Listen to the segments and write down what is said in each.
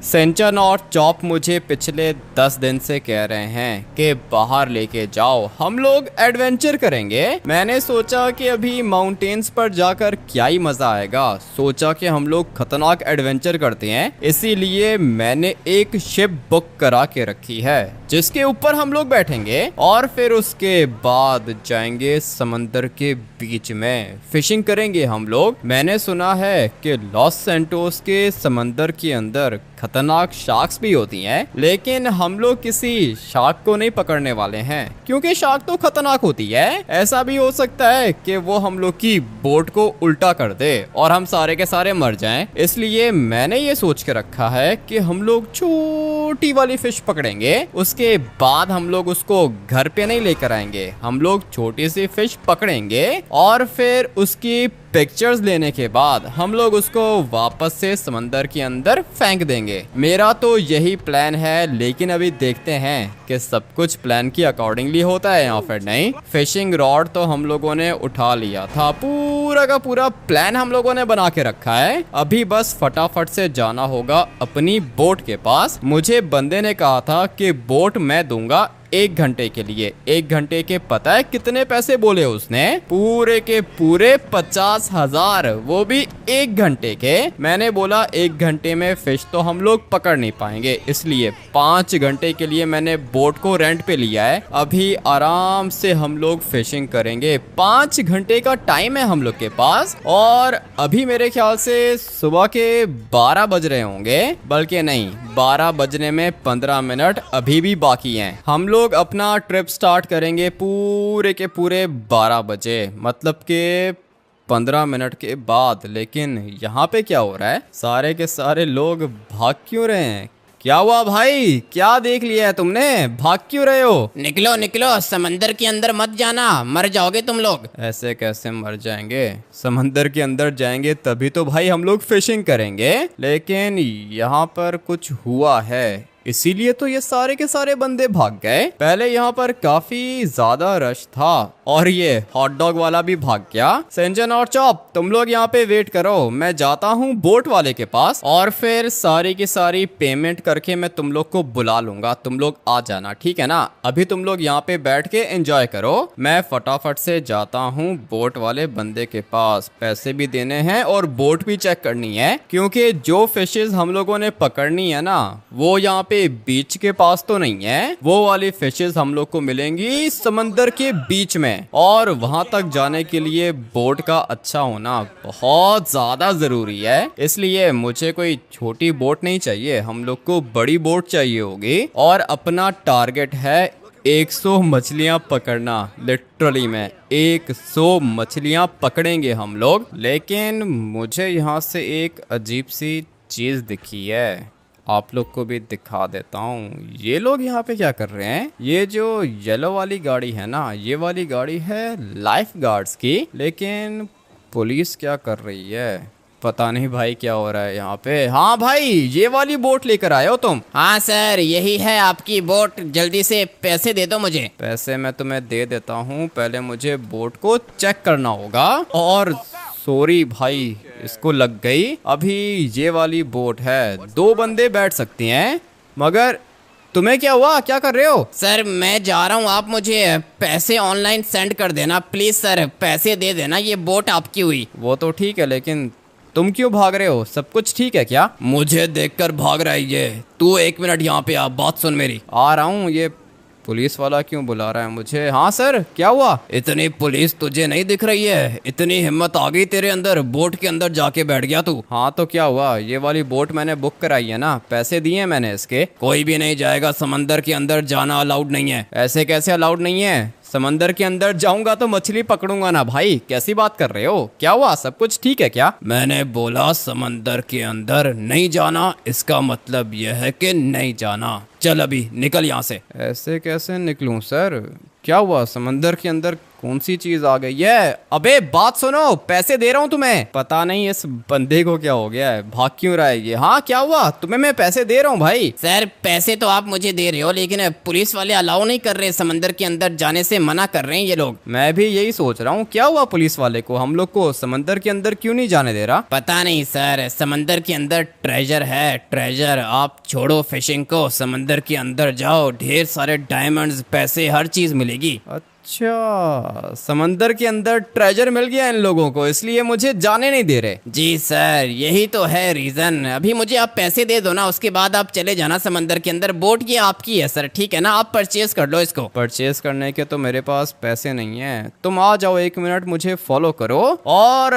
सेंचन और चॉप मुझे पिछले 10 दिन से कह रहे हैं कि बाहर लेके जाओ, हम लोग एडवेंचर करेंगे। मैंने सोचा कि अभी माउंटेन्स पर जाकर क्या ही मजा आएगा, सोचा कि हम लोग खतरनाक एडवेंचर करते हैं। इसीलिए मैंने एक शिप बुक करा के रखी है जिसके ऊपर हम लोग बैठेंगे और फिर उसके बाद जाएंगे समंदर के बीच में, फिशिंग करेंगे हम लोग। मैंने सुना है कि लॉस सैंटोस के समंदर के अंदर खतरनाक शार्क्स भी होती हैं, लेकिन हम लोग किसी शार्क को नहीं पकड़ने वाले हैं क्योंकि शार्क तो खतरनाक होती है। ऐसा भी हो सकता है कि वो हम लोग की बोट को उल्टा कर दे और हम सारे के सारे मर जाएं। इसलिए मैंने ये सोच के रखा है कि हम लोग छोटी वाली फिश पकड़ेंगे, उसके बाद हम लोग उसको घर पे नहीं लेकर आएंगे। हम लोग छोटी सी फिश पकड़ेंगे और फिर उसकी पिक्चर्स लेने के बाद हम लोग उसको वापस से समंदर के अंदर फेंक देंगे। मेरा तो यही प्लान है, लेकिन अभी देखते हैं कि सब कुछ प्लान की अकॉर्डिंगली होता है या फिर नहीं। फिशिंग रॉड तो हम लोगों ने उठा लिया था, पूरा का पूरा प्लान हम लोगों ने बना के रखा है। अभी बस फटाफट से जाना होगा अपनी बोट के पास। मुझे बंदे ने कहा था कि बोट मैं दूंगा 1 घंटे के लिए। 1 घंटे के पता है कितने पैसे बोले उसने? पूरे के पूरे 50,000, वो भी 1 घंटे के। मैंने बोला 1 घंटे में फिश तो हम लोग पकड़ नहीं पाएंगे, इसलिए 5 घंटे के लिए मैंने बोट को रेंट पे लिया है। अभी आराम से हम लोग फिशिंग करेंगे। 5 घंटे का टाइम है हम लोग के पास और अभी मेरे ख्याल से सुबह के 12 बज रहे होंगे, बल्कि नहीं, 12 बजने में 15 मिनट अभी भी बाकी हैं। हम लोग अपना ट्रिप स्टार्ट करेंगे पूरे के पूरे 12 बजे, मतलब के 15 मिनट के बाद। लेकिन यहाँ पे क्या हो रहा है? सारे के सारे लोग भाग क्यों रहे हैं? क्या हुआ भाई? क्या देख लिया है तुमने? भाग क्यों रहे हो? निकलो निकलो, समंदर के अंदर मत जाना, मर जाओगे तुम लोग। ऐसे कैसे मर जाएंगे? समंदर के अंदर जाएंगे तभी तो भाई हम लोग फिशिंग करेंगे। लेकिन यहाँ पर कुछ हुआ है, इसीलिए तो ये सारे के सारे बंदे भाग गए। पहले यहाँ पर काफी ज्यादा रश था और ये हॉट डॉग वाला भी भाग गया। सेंजन और चॉप, तुम लोग यहाँ पे वेट करो, मैं जाता हूँ बोट वाले के पास और फिर सारी की सारी पेमेंट करके मैं तुम लोग को बुला लूंगा। तुम लोग आ जाना, ठीक है ना? अभी तुम लोग यहाँ पे बैठ के एंजॉय करो। मैं फटाफट से जाता हूँ बोट वाले बंदे के पास। पैसे भी देने हैं और बोट भी चेक करनी है, क्योंकि जो फिशेज हम लोगों ने पकड़नी है ना, वो यहाँ पे बीच के पास तो नहीं है। वो वाली फिशेस हम लोग को मिलेंगी समंदर के बीच में, और वहां तक जाने के लिए बोट का अच्छा होना बहुत ज्यादा जरूरी है। इसलिए मुझे कोई छोटी बोट नहीं चाहिए, हम लोग को बड़ी बोट चाहिए होगी। और अपना टारगेट है 100 मछलियां पकड़ना। लिटरली में 100 मछलियां पकड़ेंगे हम लोग। लेकिन मुझे यहाँ से एक अजीब सी चीज दिखी है, आप लोग को भी दिखा देता हूँ। ये लोग यहाँ पे क्या कर रहे हैं? ये जो येलो वाली गाड़ी है ना, ये वाली गाड़ी है लाइफ गार्ड्स की, लेकिन पुलिस क्या कर रही है? पता नहीं भाई क्या हो रहा है यहाँ पे। हाँ भाई, ये वाली बोट लेकर आए हो तुम? हाँ सर, यही है आपकी बोट, जल्दी से पैसे दे दो मुझे। पैसे मैं तुम्हें दे देता हूँ, पहले मुझे बोट को चेक करना होगा। और सॉरी भाई, इसको लग गई। अभी ये वाली बोट है, 2 बंदे बैठ सकते हैं, मगर तुम्हें क्या हुआ? क्या कर रहे हो? सर मैं जा रहा हूँ, आप मुझे पैसे ऑनलाइन सेंड कर देना प्लीज सर, पैसे दे देना, ये बोट आपकी हुई। वो तो ठीक है, लेकिन तुम क्यों भाग रहे हो? सब कुछ ठीक है क्या? मुझे देखकर भाग रहा है ये। तू 1 मिनट यहाँ पे आ, बात सुन मेरी। आ रहा हूँ। ये पुलिस वाला क्यों बुला रहा है मुझे? हाँ सर, क्या हुआ? इतनी पुलिस तुझे नहीं दिख रही है? इतनी हिम्मत आ गई तेरे अंदर, बोट के अंदर जाके बैठ गया तू। हाँ तो क्या हुआ? ये वाली बोट मैंने बुक कराई है ना, पैसे दिए मैंने इसके। कोई भी नहीं जाएगा, समंदर के अंदर जाना अलाउड नहीं है। ऐसे कैसे अलाउड नहीं है? समंदर के अंदर जाऊंगा तो मछली पकड़ूंगा ना भाई, कैसी बात कर रहे हो? क्या हुआ? सब कुछ ठीक है क्या? मैंने बोला समंदर के अंदर नहीं जाना, इसका मतलब यह है कि नहीं जाना। चल अभी निकल यहाँ से। ऐसे कैसे निकलूं सर? क्या हुआ? समंदर के अंदर कौन सी चीज आ गई है? अबे बात सुनो, पैसे दे रहा हूँ तुम्हें। पता नहीं इस बंदे को क्या हो गया है, भाग क्यों रहा है ये? हाँ क्या हुआ? तुम्हें मैं पैसे दे रहा हूँ भाई। सर पैसे तो आप मुझे दे रहे हो, लेकिन पुलिस वाले अलाउ नहीं कर रहे, समंदर के अंदर जाने से मना कर रहे हैं ये लोग। मैं भी यही सोच रहा हूँ, क्या हुआ पुलिस वाले को? हम लोग को समंदर के अंदर क्यों नहीं जाने दे रहा? पता नहीं सर, समंदर के अंदर ट्रेजर है, ट्रेजर। आप छोड़ो फिशिंग को, समंदर के अंदर जाओ, ढेर सारे डायमंड्स, पैसे, हर चीज मिलेगी। अच्छा, समंदर के अंदर ट्रेजर मिल गया इन लोगों को, इसलिए मुझे जाने नहीं दे रहे। जी सर, यही तो है रीजन। अभी मुझे आप पैसे दे दो ना, उसके बाद आप चले जाना समंदर के अंदर। बोट ये आपकी है सर, ठीक है ना? आप परचेज कर लो इसको। परचेज करने के तो मेरे पास पैसे नहीं है। तुम आ जाओ, 1 मिनट मुझे फॉलो करो और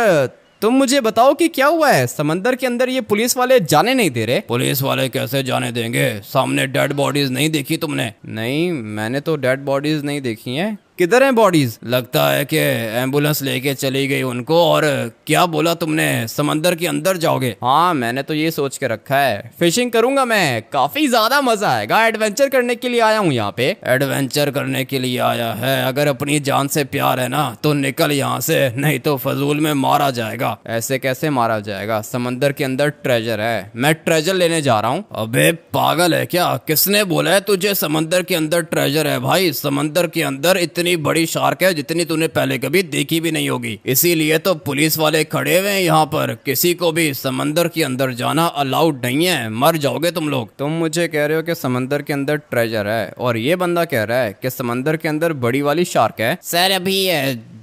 तुम मुझे बताओ कि क्या हुआ है समंदर के अंदर, ये पुलिस वाले जाने नहीं दे रहे। पुलिस वाले कैसे जाने देंगे? सामने डेड बॉडीज नहीं देखी तुमने? नहीं, मैंने तो डेड बॉडीज नहीं देखी हैं। किधर हैं बॉडीज? लगता है कि एम्बुलेंस लेके चली गई उनको। और क्या बोला तुमने, समंदर के अंदर जाओगे? हाँ, मैंने तो ये सोच के रखा है, फिशिंग करूंगा मैं, काफी ज्यादा मजा आएगा। एडवेंचर करने के लिए आया हूँ यहाँ पे। एडवेंचर करने के लिए आया है? अगर अपनी जान से प्यार है ना तो निकल यहाँ से, नहीं तो फजूल में मारा जाएगा। ऐसे कैसे मारा जाएगा? समंदर के अंदर ट्रेजर है, मैं ट्रेजर लेने जा रहा हूँ। अबे पागल है क्या? किसने बोला है तुझे समंदर के अंदर ट्रेजर है? भाई समंदर के अंदर इतनी बड़ी शार्क है जितनी तूने पहले कभी देखी भी नहीं होगी, इसीलिए तो पुलिस वाले खड़े हुए हैं यहाँ पर। किसी को भी समंदर के अंदर जाना अलाउड नहीं है, मर जाओगे तुम लोग। तुम मुझे कह रहे हो कि समंदर के अंदर ट्रेजर है और ये बंदा कह रहा है कि समंदर के अंदर बड़ी वाली शार्क है। सर अभी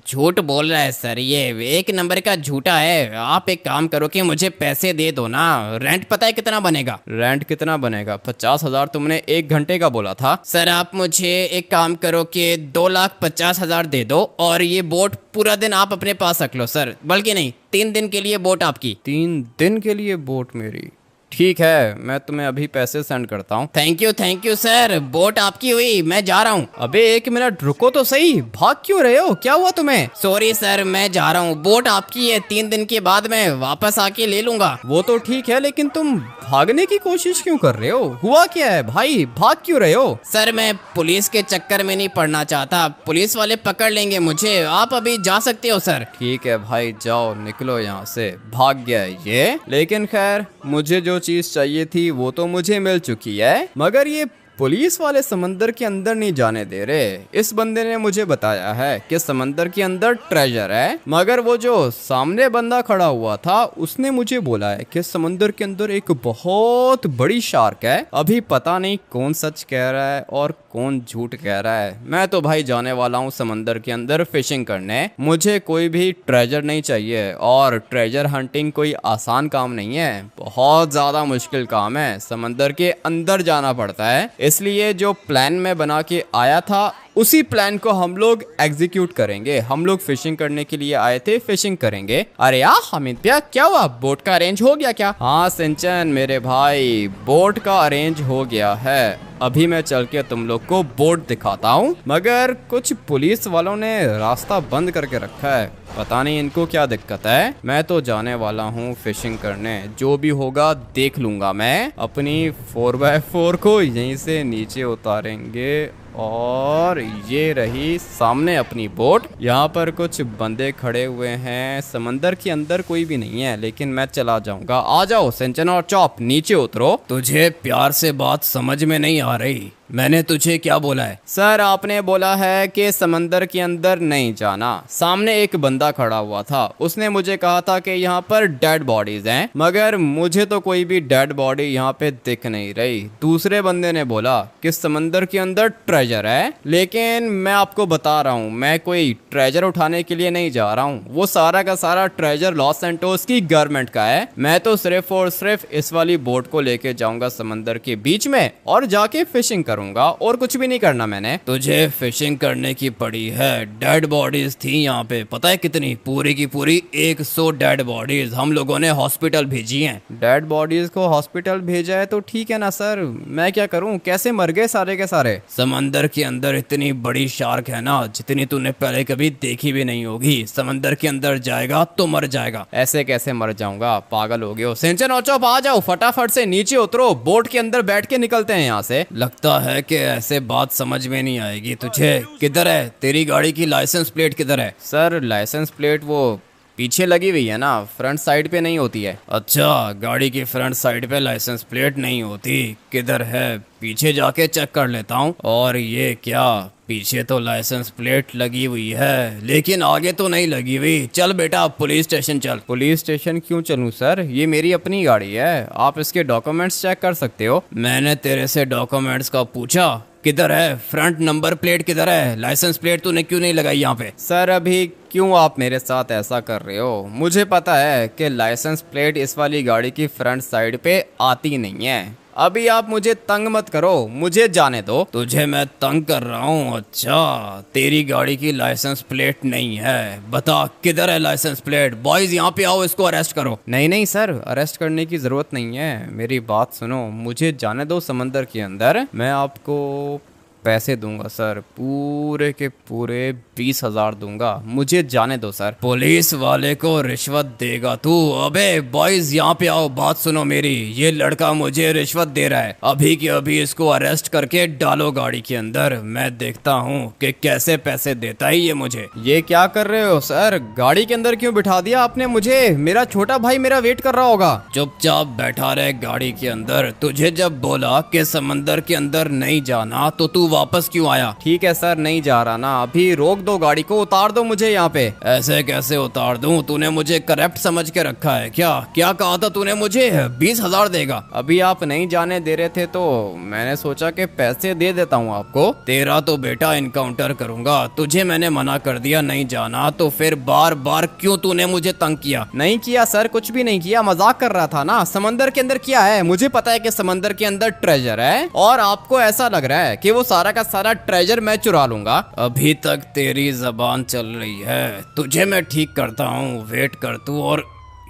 झूठ बोल रहा है सर, ये 1 नंबर का झूठा है। आप एक काम करो कि मुझे पैसे दे दो ना। रेंट पता है कितना बनेगा? रेंट कितना बनेगा? 50,000 तुमने 1 घंटे का बोला था। सर आप मुझे एक काम करो कि 2,50,000 दे दो और ये बोट पूरा दिन आप अपने पास रख लो सर। बल्कि नहीं, 3 दिन के लिए बोट आपकी। 3 दिन के लिए बोट मेरी? ठीक है, मैं तुम्हें अभी पैसे सेंड करता हूँ। थैंक यू सर, बोट आपकी हुई, मैं जा रहा हूँ। अबे 1 मिनट रुको तो सही, भाग क्यों रहे हो? क्या हुआ तुम्हें? सॉरी सर, मैं जा रहा हूँ। बोट आपकी है, 3 दिन के बाद मैं वापस आके ले लूंगा। वो तो ठीक है, लेकिन तुम भागने की कोशिश क्यों कर रहे हो? हुआ क्या है भाई, भाग क्यों रहे हो? सर मैं पुलिस के चक्कर में नहीं पड़ना चाहता, पुलिस वाले पकड़ लेंगे मुझे। आप अभी जा सकते हो सर। ठीक है भाई, जाओ, निकलो यहाँ से। भाग गया है ये, लेकिन खैर मुझे जो चीज चाहिए थी वो तो मुझे मिल चुकी है, मगर ये पुलिस वाले समंदर के अंदर नहीं जाने दे रहे। इस बंदे ने मुझे बताया है कि समंदर के अंदर ट्रेजर है, मगर वो जो सामने बंदा खड़ा हुआ था उसने मुझे बोला है कि समंदर के अंदर एक बहुत बड़ी शार्क है। अभी पता नहीं कौन सच कह रहा है और कौन झूठ कह रहा है। मैं तो भाई जाने वाला हूँ समंदर के अंदर फिशिंग करने। मुझे कोई भी ट्रेजर नहीं चाहिए, और ट्रेजर हंटिंग कोई आसान काम नहीं है, बहुत ज्यादा मुश्किल काम है। समंदर के अंदर जाना पड़ता है, इसलिए जो प्लान मैं बना के आया था उसी प्लान को हम लोग एग्जीक्यूट करेंगे। हम लोग फिशिंग करने के लिए आए थे, फिशिंग करेंगे। अरे यार हमीद भैया, क्या हुआ? बोट का अरेंज हो गया क्या? हाँ सिंचन मेरे भाई, बोट का अरेंज हो गया है। अभी मैं चल के तुम लोग को बोट दिखाता हूँ, मगर कुछ पुलिस वालों ने रास्ता बंद करके रखा है, पता नहीं इनको क्या दिक्कत है। मैं तो जाने वाला हूँ फिशिंग करने, जो भी होगा देख लूंगा मैं। अपनी 4x4 को यहीं से नीचे उतारेंगे, और ये रही सामने अपनी बोट। यहाँ पर कुछ बंदे खड़े हुए हैं, समंदर के अंदर कोई भी नहीं है, लेकिन मैं चला जाऊंगा। आ जाओ सिंचन और चॉप, नीचे उतरो। तुझे प्यार से बात समझ में नहीं आ रही, मैंने तुझे क्या बोला है? सर आपने बोला है कि समंदर के अंदर नहीं जाना। सामने एक बंदा खड़ा हुआ था, उसने मुझे कहा था कि यहाँ पर डेड बॉडीज हैं, मगर मुझे तो कोई भी डेड बॉडी यहाँ पे दिख नहीं रही। दूसरे बंदे ने बोला कि समंदर के अंदर ट्रेजर है, लेकिन मैं आपको बता रहा हूँ मैं कोई ट्रेजर उठाने के लिए नहीं जा रहा हूँ। वो सारा का सारा ट्रेजर लॉस सैंटोस की गवर्नमेंट का है। मैं तो सिर्फ और सिर्फ इस वाली बोट को लेके जाऊंगा समंदर के बीच में और जाके फिशिंग करूंगा, और कुछ भी नहीं करना मैंने। तुझे फिशिंग करने की पड़ी है। डेड बॉडीज थी यहाँ पे, पता है कितनी? पूरी की पूरी 100 डेड बॉडीज हम लोगों ने हॉस्पिटल भेजी हैं। डेड बॉडीज को हॉस्पिटल भेजा है तो ठीक है ना सर, मैं क्या करूं? कैसे मर गए सारे के सारे? समंदर के अंदर इतनी बड़ी शार्क है ना, जितनी तूने पहले कभी देखी भी नहीं होगी। समंदर के अंदर जाएगा तो मर जाएगा। ऐसे कैसे मर जाऊंगा? पागल हो गए हो। सिंचन और चौप आ जाओ, फटाफट से नीचे उतरो, बोट के अंदर बैठ के निकलते हैं यहाँ से। लगता है कि ऐसे बात समझ में नहीं आएगी तुझे। किधर है तेरी गाड़ी की लाइसेंस प्लेट, किधर है? सर लाइसेंस प्लेट वो पीछे लगी हुई है ना, फ्रंट साइड पे नहीं होती है। अच्छा, गाड़ी की फ्रंट साइड पे लाइसेंस प्लेट नहीं होती, किधर है? पीछे जाके चेक कर लेता हूँ। और ये क्या, पीछे तो लाइसेंस प्लेट लगी हुई है लेकिन आगे तो नहीं लगी हुई। चल बेटा पुलिस स्टेशन चल। पुलिस स्टेशन क्यों चलूं सर, ये मेरी अपनी गाड़ी है, आप इसके डॉक्यूमेंट्स चेक कर सकते हो। मैंने तेरे से डॉक्यूमेंट्स का पूछा, किधर है फ्रंट नंबर प्लेट, किधर है लाइसेंस प्लेट? तूने क्यों नहीं लगाई यहाँ पे? सर अभी क्यों आप मेरे साथ ऐसा कर रहे हो, मुझे पता है कि लाइसेंस प्लेट इस वाली गाड़ी की फ्रंट साइड पे आती नहीं है। अभी आप मुझे तंग मत करो, मुझे जाने दो। तुझे मैं तंग कर रहा हूँ? अच्छा, तेरी गाड़ी की लाइसेंस प्लेट नहीं है, बता किधर है लाइसेंस प्लेट? बॉयज यहाँ पे आओ, इसको अरेस्ट करो। नहीं नहीं सर, अरेस्ट करने की जरूरत नहीं है, मेरी बात सुनो, मुझे जाने दो समंदर के अंदर। मैं आपको पैसे दूंगा सर, पूरे के पूरे 20,000 दूंगा, मुझे जाने दो सर। पुलिस वाले को रिश्वत देगा तू? अबे बॉयज यहाँ पे आओ, बात सुनो मेरी, ये लड़का मुझे रिश्वत दे रहा है, अभी के अभी इसको अरेस्ट करके डालो गाड़ी के अंदर। मैं देखता हूँ कि कैसे पैसे देता है ये मुझे। ये क्या कर रहे हो सर, गाड़ी के अंदर क्यों बिठा दिया आपने मुझे? मेरा छोटा भाई मेरा वेट कर रहा होगा। चुपचाप बैठा रहे गाड़ी के अंदर। तुझे जब बोला कि समंदर के अंदर नहीं जाना तो तू वापस क्यों आया? ठीक है सर, नहीं जा रहा ना, अभी रोक दो गाड़ी को, उतार दो मुझे यहाँ पे। ऐसे कैसे उतार दूं? तूने मुझे करप्ट समझ के रखा है क्या? क्या कहा था तूने मुझे 20,000 देगा? अभी आप नहीं जाने दे रहे थे तो मैंने सोचा कि पैसे दे देता हूँ आपको। तेरा तो बेटा इनकाउंटर करूंगा। तुझे मैंने मना कर दिया नहीं जाना, तो फिर बार बार क्यों तूने मुझे तंग किया? नहीं किया सर, कुछ भी नहीं किया, मजाक कर रहा था ना। समंदर के अंदर क्या है, मुझे पता है कि समंदर के अंदर ट्रेजर है और आपको ऐसा लग रहा है कि वो सारा का सारा ट्रेजर मैं चुरा लूंगा। अभी तक तेरी जबान चल रही है, तुझे मैं ठीक करता हूँ, वेट कर तू। और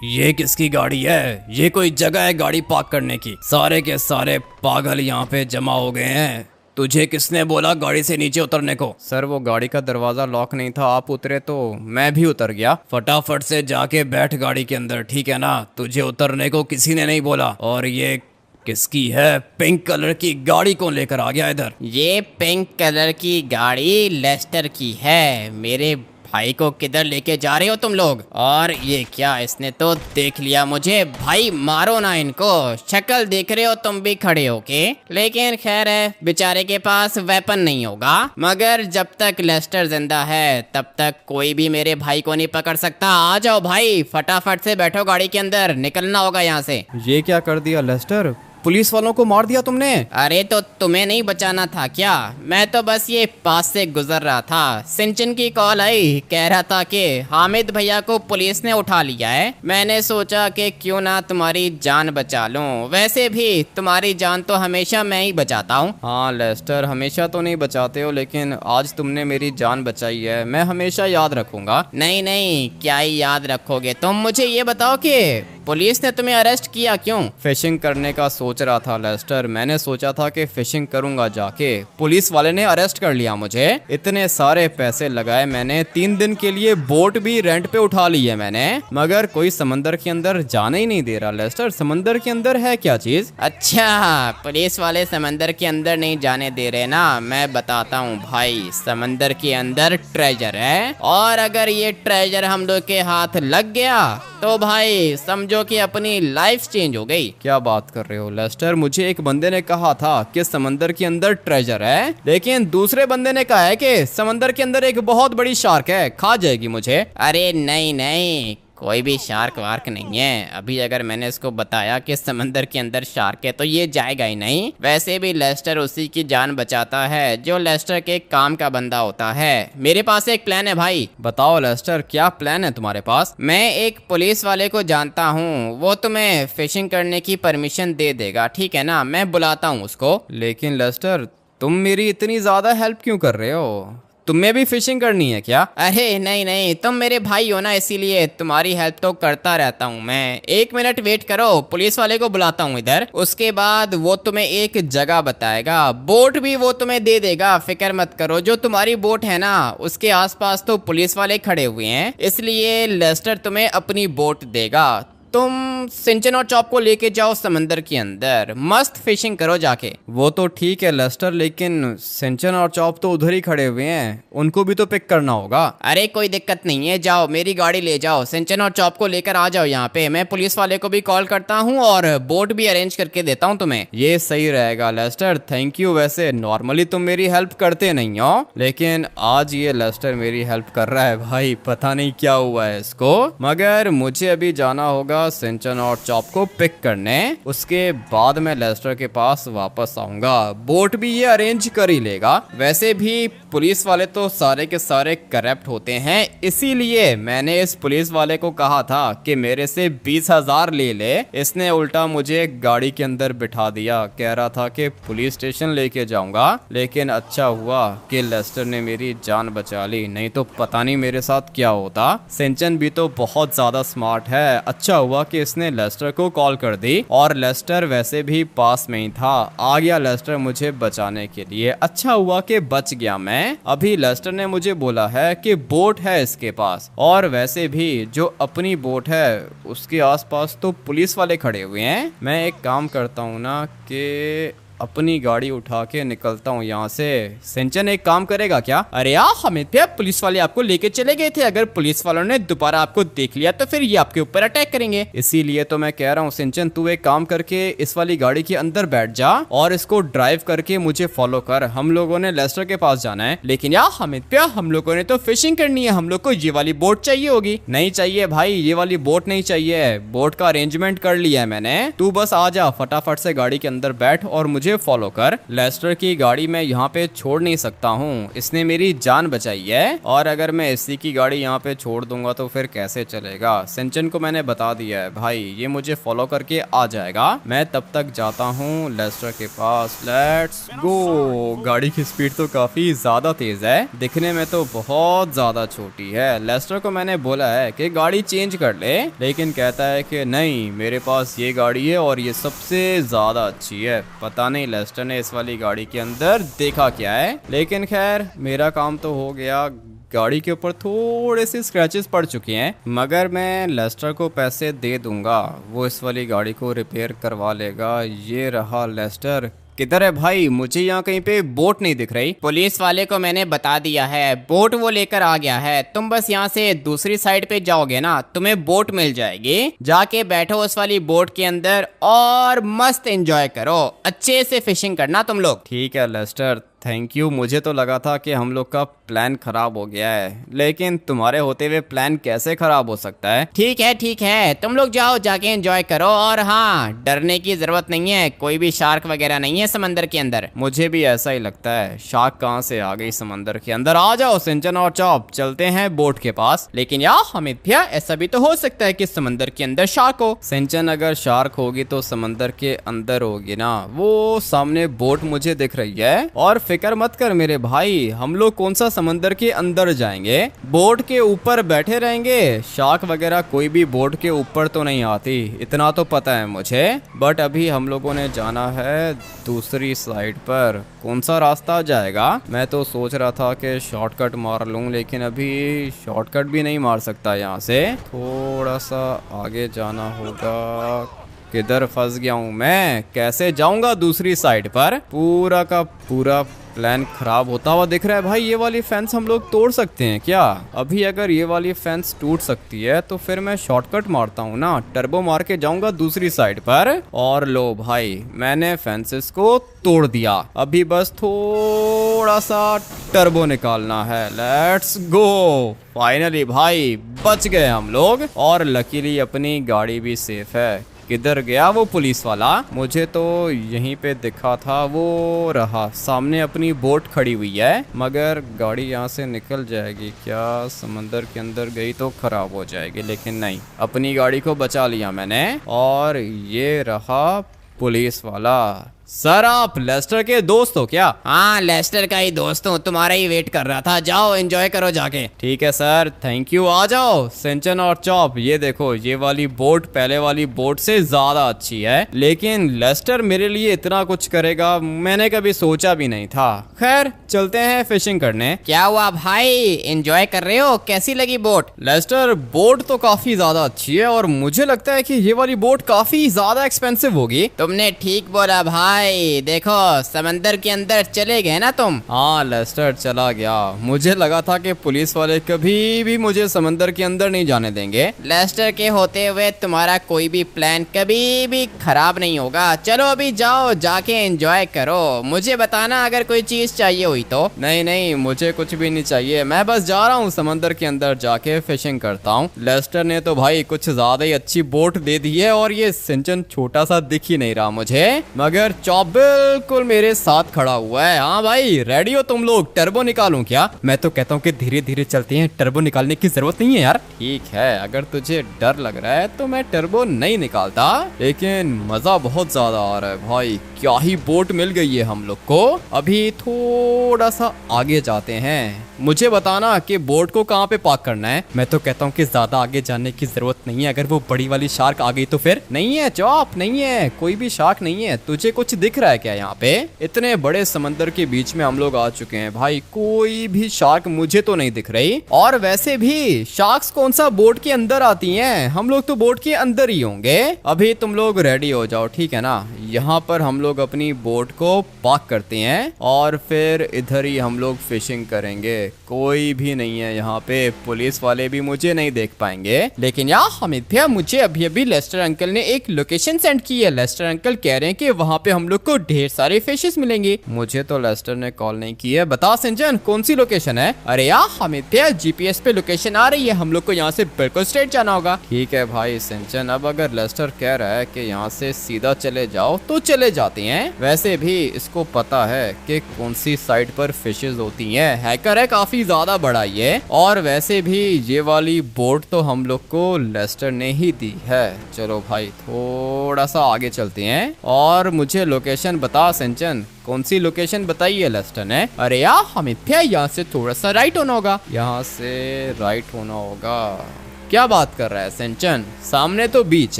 ये किसकी गाड़ी है? ये कोई जगह है गाड़ी पार्क करने की? सारे के सारे पागल यहाँ पे जमा हो गए हैं। तुझे किसने बोला गाड़ी से नीचे उतरने को? सर वो गाड़ी का दरवाजा लॉक नहीं था, आप उतरे तो मैं भी उतर गया। फटाफट से जाके बैठ गाड़ी के अंदर, ठीक है ना? तुझे उतरने को किसी ने नहीं बोला। और ये किसकी है? पिंक कलर की गाड़ी कौन लेकर आ गया इधर? ये पिंक कलर की गाड़ी लेस्टर की है। मेरे भाई को किधर लेके जा रहे हो तुम लोग? और ये क्या, इसने तो देख लिया मुझे। भाई मारो ना इनको, शक्ल देख रहे हो तुम भी खड़े होके। लेकिन खैर है, बेचारे के पास वेपन नहीं होगा, मगर जब तक लेस्टर जिंदा है तब तक कोई भी मेरे भाई को नहीं पकड़ सकता। आ जाओ भाई, फटाफट से बैठो गाड़ी के अंदर, निकलना होगा यहाँ से। ये क्या कर दिया लेस्टर, पुलिस वालों को मार दिया तुमने? अरे तो तुम्हें नहीं बचाना था क्या? मैं तो बस ये पास से गुजर रहा था, सिंचन की कॉल आई, कह रहा था कि हामिद भैया को पुलिस ने उठा लिया है। मैंने सोचा कि क्यों ना तुम्हारी जान बचा लूं, वैसे भी तुम्हारी जान तो हमेशा मैं ही बचाता हूँ। हाँ लेस्टर, हमेशा तो नहीं बचाते हो, लेकिन आज तुमने मेरी जान बचाई है, मैं हमेशा याद रखूंगा। नहीं नहीं, क्या ही याद रखोगे तुम? मुझे ये बताओ कि पुलिस ने तुम्हें अरेस्ट किया क्यों? फिशिंग करने का सोच रहा था लेस्टर, मैंने सोचा था कि फिशिंग करूंगा जाके, पुलिस वाले ने अरेस्ट कर लिया मुझे। इतने सारे पैसे लगाए मैंने, 3 दिन के लिए बोट भी रेंट पे उठा ली है मैंने, मगर कोई समंदर के अंदर जाने ही नहीं दे रहा। लेस्टर, समंदर के अंदर है क्या चीज? अच्छा, पुलिस वाले समंदर के अंदर नहीं जाने दे रहे ना? मैं बताता हूँ भाई, समंदर के अंदर ट्रेजर है, और अगर ये ट्रेजर हम लोग के हाथ लग गया तो भाई समझो कि अपनी लाइफ चेंज हो गई। क्या बात कर रहे हो लेस्टर, मुझे एक बंदे ने कहा था कि समंदर के अंदर ट्रेजर है, लेकिन दूसरे बंदे ने कहा है कि समंदर के अंदर एक बहुत बड़ी शार्क है, खा जाएगी मुझे। अरे नहीं नहीं, कोई भी शार्क वार्क नहीं है। अभी अगर मैंने इसको बताया कि समंदर के अंदर शार्क है तो ये जाएगा ही नहीं। वैसे भी लेस्टर उसी की जान बचाता है जो लेस्टर के काम का बंदा होता है। मेरे पास एक प्लान है भाई। बताओ लेस्टर, क्या प्लान है तुम्हारे पास? मैं एक पुलिस वाले को जानता हूँ, वो तुम्हें फिशिंग करने की परमिशन दे देगा, ठीक है ना? मैं बुलाता हूँ उसको। लेकिन लेस्टर, तुम मेरी इतनी ज्यादा हेल्प क्यों कर रहे हो? तुम्हें भी फिशिंग करनी है क्या? अरे नहीं नहीं, तुम मेरे भाई हो ना, इसीलिए तुम्हारी हेल्प तो करता रहता हूँ मैं। 1 मिनट वेट करो, पुलिस वाले को बुलाता हूँ इधर। उसके बाद वो तुम्हें एक जगह बताएगा, बोट भी वो तुम्हें दे देगा, फिक्र मत करो। जो तुम्हारी बोट है ना, उसके आसपास तो पुलिस वाले खड़े हुए हैं, इसलिए लेस्टर तुम्हें अपनी बोट देगा। तुम सिंचन और चॉप को लेके जाओ समंदर के अंदर, मस्त फिशिंग करो जाके। वो तो ठीक है लेस्टर, लेकिन सिंचन और चॉप तो उधर ही खड़े हुए हैं, उनको भी तो पिक करना होगा। अरे कोई दिक्कत नहीं है, जाओ मेरी गाड़ी ले जाओ, सिंचन और चॉप को लेकर आ जाओ यहाँ पे। मैं पुलिस वाले को भी कॉल करता हूँ और बोट भी अरेंज करके देता हूँ तुम्हें। ये सही रहेगा लेस्टर, थैंक यू। वैसे नॉर्मली तुम मेरी हेल्प करते नहीं हो, लेकिन आज ये लेस्टर मेरी हेल्प कर रहा है भाई, पता नहीं क्या हुआ है इसको। मगर मुझे अभी जाना होगा सिंचन और चॉप को पिक करने, उसके बाद मैं लेस्टर के पास वापस आऊंगा। बोट भी ये अरेंज कर ही लेगा। वैसे भी पुलिस वाले तो सारे के सारे करप्ट होते हैं, इसीलिए मैंने इस पुलिस वाले को कहा था कि मेरे से 20,000 ले ले। इसने उल्टा मुझे गाड़ी के अंदर बिठा दिया, कह रहा था कि पुलिस स्टेशन लेके जाऊंगा। लेकिन अच्छा हुआ कि लेस्टर ने मेरी जान बचा ली, नहीं तो पता नहीं मेरे साथ क्या होता। सिंचन भी तो बहुत ज्यादा स्मार्ट है, अच्छा हुआ कि इसने लेस्टर को कॉल कर दी, और लेस्टर वैसे भी पास में ही था। आ गया लेस्टर मुझे बचाने के लिए, अच्छा हुआ कि बच गया मैं। अभी लेस्टर ने मुझे बोला है कि बोट है इसके पास, और वैसे भी जो अपनी बोट है उसके आसपास तो पुलिस वाले खड़े हुए हैं। मैं एक काम करता हूँ ना कि अपनी गाड़ी उठा के निकलता हूँ यहाँ से। सिंचन एक काम करेगा क्या? अरे यार हमें भैया, पुलिस वाले आपको लेके चले गए थे, अगर पुलिस वालों ने दोबारा आपको देख लिया तो फिर ये आपके ऊपर अटैक करेंगे। इसीलिए तो मैं कह रहा हूँ सिंचन, तू एक काम करके इस वाली गाड़ी के अंदर बैठ जा और इसको ड्राइव करके मुझे फॉलो कर। हम लोगों ने लेस्टर के पास जाना है। लेकिन यार हमें भैया, हम लोगों ने तो फिशिंग करनी है, हम लोग को ये वाली बोट चाहिए होगी। नहीं चाहिए भाई, ये वाली बोट नहीं चाहिए, बोट का अरेंजमेंट कर लिया है मैंने। तू बस आ जा, फटाफट से गाड़ी के अंदर बैठ और मुझे फॉलो कर। लेस्टर की गाड़ी मैं यहाँ पे छोड़ नहीं सकता हूँ, इसने मेरी जान बचाई है, और अगर मैं इसी की गाड़ी यहाँ पे छोड़ दूंगा तो फिर कैसे चलेगा। सिंचन को मैंने बता दिया है भाई, ये मुझे फॉलो करके आ जाएगा। मैं तब तक जाता हूँ लेस्टर के पास। Let's go. गाड़ी की स्पीड तो काफी ज्यादा तेज है, दिखने में तो बहुत ज्यादा छोटी है। लेस्टर को मैंने बोला है कि गाड़ी चेंज कर ले, लेकिन कहता है कि नहीं, मेरे पास ये गाड़ी है और ये सबसे ज्यादा अच्छी है। पता नहीं लेस्टर ने इस वाली गाड़ी के अंदर देखा क्या है, लेकिन खैर मेरा काम तो हो गया। गाड़ी के ऊपर थोड़े से स्क्रैचेस पड़ चुके हैं, मगर मैं लेस्टर को पैसे दे दूंगा, वो इस वाली गाड़ी को रिपेयर करवा लेगा। ये रहा लेस्टर। किधर है भाई? मुझे यहाँ कहीं पे बोट नहीं दिख रही। पुलिस वाले को मैंने बता दिया है, बोट वो लेकर आ गया है। तुम बस यहाँ से दूसरी साइड पे जाओगे ना, तुम्हें बोट मिल जाएगी। जाके बैठो उस वाली बोट के अंदर और मस्त एंजॉय करो, अच्छे से फिशिंग करना तुम लोग। ठीक है लेस्टर, थैंक यू। मुझे तो लगा था कि हम लोग का प्लान खराब हो गया है, लेकिन तुम्हारे होते हुए प्लान कैसे खराब हो सकता है? ठीक है, तुम लोग जाओ, जाके एंजॉय करो। और हाँ, डरने की जरूरत नहीं है, कोई भी शार्क वगैरह नहीं है समंदर के अंदर। मुझे भी ऐसा ही लगता है, शार्क कहाँ से आ गई समंदर के अंदर। आ जाओ सिंचन और चॉप, चलते हैं बोट के पास। लेकिन यार हमिद भैया, ऐसा भी तो हो सकता है कि समंदर के अंदर शार्क हो। सिंचन, अगर शार्क होगी तो समंदर के अंदर होगी ना। वो सामने बोट मुझे दिख रही है, और फिक्र मत कर मेरे भाई, हम लोग कौन सा समंदर के अंदर जाएंगे, बोट के ऊपर बैठे रहेंगे। शार्क वगैरह कोई भी बोट के ऊपर तो नहीं आती, इतना तो पता है मुझे। बट अभी हम लोगों ने जाना है दूसरी साइड पर। कौन सा रास्ता जाएगा? मैं तो सोच रहा था कि शॉर्टकट मार लूं, लेकिन अभी शॉर्टकट भी नहीं मार सकता। यहाँ से थोड़ा सा आगे जाना होगा। किधर फंस गया हूँ मैं? कैसे जाऊंगा दूसरी साइड पर? पूरा का पूरा प्लान खराब होता हुआ दिख रहा है भाई। ये वाली फेंस हम लोग तोड़ सकते हैं क्या? अभी अगर ये वाली फेंस टूट सकती है तो फिर मैं शॉर्टकट मारता हूँ ना, टर्बो मार के जाऊंगा दूसरी साइड पर। और लो भाई, मैंने फेंसेस को तोड़ दिया। अभी बस थोड़ा सा टर्बो निकालना है। Let's go. फाइनली भाई बच गए हम लोग, और लकीली अपनी गाड़ी भी सेफ है। किधर गया वो पुलिस वाला? मुझे तो यहीं पे दिखा था, वो रहा सामने अपनी बोट खड़ी हुई है। मगर गाड़ी यहाँ से निकल जाएगी क्या? समंदर के अंदर गई तो खराब हो जाएगी, लेकिन नहीं, अपनी गाड़ी को बचा लिया मैंने। और ये रहा पुलिस वाला। सर आप लेस्टर के दोस्त हो क्या? हाँ, लेस्टर का ही दोस्त हूँ, तुम्हारा ही वेट कर रहा था। जाओ एंजॉय करो जाके। ठीक है सर, थैंक यू। आ जाओ सिंचन और चॉप, ये देखो ये वाली बोट पहले वाली बोट से ज्यादा अच्छी है, लेकिन लेस्टर मेरे लिए इतना कुछ करेगा मैंने कभी सोचा भी नहीं था। खैर चलते हैं फिशिंग करने। क्या हुआ भाई, एंजॉय कर रहे हो? कैसी लगी बोट? लेस्टर बोट तो काफी ज्यादा अच्छी है और मुझे लगता है कि ये वाली बोट काफी ज्यादा एक्सपेंसिव होगी। तुमने ठीक बोला भाई, देखो समंदर के अंदर चले गए ना तुम। हाँ लेस्टर चला गया, मुझे लगा था कि पुलिस वाले कभी भी मुझे समंदर के अंदर नहीं जाने देंगे। लेस्टर के होते हुए तुम्हारा कोई भी प्लान कभी भी खराब नहीं होगा। चलो अभी जाओ, जाके एंजॉय करो। मुझे बताना अगर कोई चीज चाहिए हुई तो। नहीं नहीं, मुझे कुछ भी नहीं चाहिए, मैं बस जा रहा हूँ समंदर के अंदर जाके फिशिंग करता हूँ। लेस्टर ने तो भाई कुछ ज्यादा ही अच्छी बोट दे दी है और ये सिंचन छोटा सा दिख ही नहीं रहा मुझे, मगर चॉप बिल्कुल मेरे साथ खड़ा हुआ है। हाँ भाई रेडी हो तुम लोग? टर्बो निकालूं क्या? मैं तो कहता हूँ कि धीरे धीरे चलते हैं, टर्बो निकालने की जरूरत नहीं है यार। ठीक है, अगर तुझे डर लग रहा है तो मैं टर्बो नहीं निकालता, लेकिन मजा बहुत ज्यादा आ रहा है भाई। क्या ही बोट मिल गई है हम लोग को। अभी थोड़ा सा आगे जाते हैं, मुझे बताना कि बोट को कहाँ पे पार्क करना है। मैं तो कहता हूँ कि ज्यादा आगे जाने की जरूरत नहीं है, अगर वो बड़ी वाली शार्क आ गई तो फिर। नहीं है चॉप, नहीं है, कोई भी शार्क नहीं है। तुझे कुछ दिख रहा है क्या यहाँ पे? इतने बड़े समंदर के बीच में हम लोग आ चुके हैं भाई, कोई भी शार्क मुझे तो नहीं दिख रही। और वैसे भी शार्क्स कौन सा बोट के अंदर आती हैं, हम लोग तो बोट के अंदर ही होंगे। अभी तुम लोग रेडी हो जाओ, ठीक है ना? यहाँ पर हम लोग अपनी बोट को पार्क करते हैं और फिर इधर ही हम लोग फिशिंग करेंगे। कोई भी नहीं है यहाँ पे, पुलिस वाले भी मुझे नहीं देख पाएंगे। लेकिन यार हमिद भैया, मुझे अभी अभी लेस्टर अंकल ने एक लोकेशन सेंड की है। लेस्टर अंकल कह रहे हैं कि वहाँ पे हम लोग को ढेर सारे फिशेस मिलेंगे। मुझे तो लेस्टर ने कॉल नहीं की है। बता सिंचन कौन सी लोकेशन है? अरे यार हमिद भैया, जीपीएस पे लोकेशन आ रही है, हम लोग को यहाँ से बिल्कुल स्ट्रेट जाना होगा। ठीक है भाई सिंचन, अब अगर लेस्टर कह रहा है कि यहाँ से सीधा चले जाओ तो चले जाते हैं। वैसे भी इसको पता है कि कौन सी साइड पर फिशेस होती हैं, हैकर है काफी ज्यादा बड़ा ये। और वैसे भी ये वाली बोट तो हम लोग को लेस्टर ने ही दी है। चलो भाई थोड़ा सा आगे चलते हैं और मुझे लोकेशन बता सिंचन, कौन सी लोकेशन बताई है लेस्टर ने? अरे यार हमिद भैया, यहाँ से थोड़ा सा राइट होना होगा। यहाँ से राइट होना होगा? क्या बात कर रहा है सिंचन, सामने तो बीच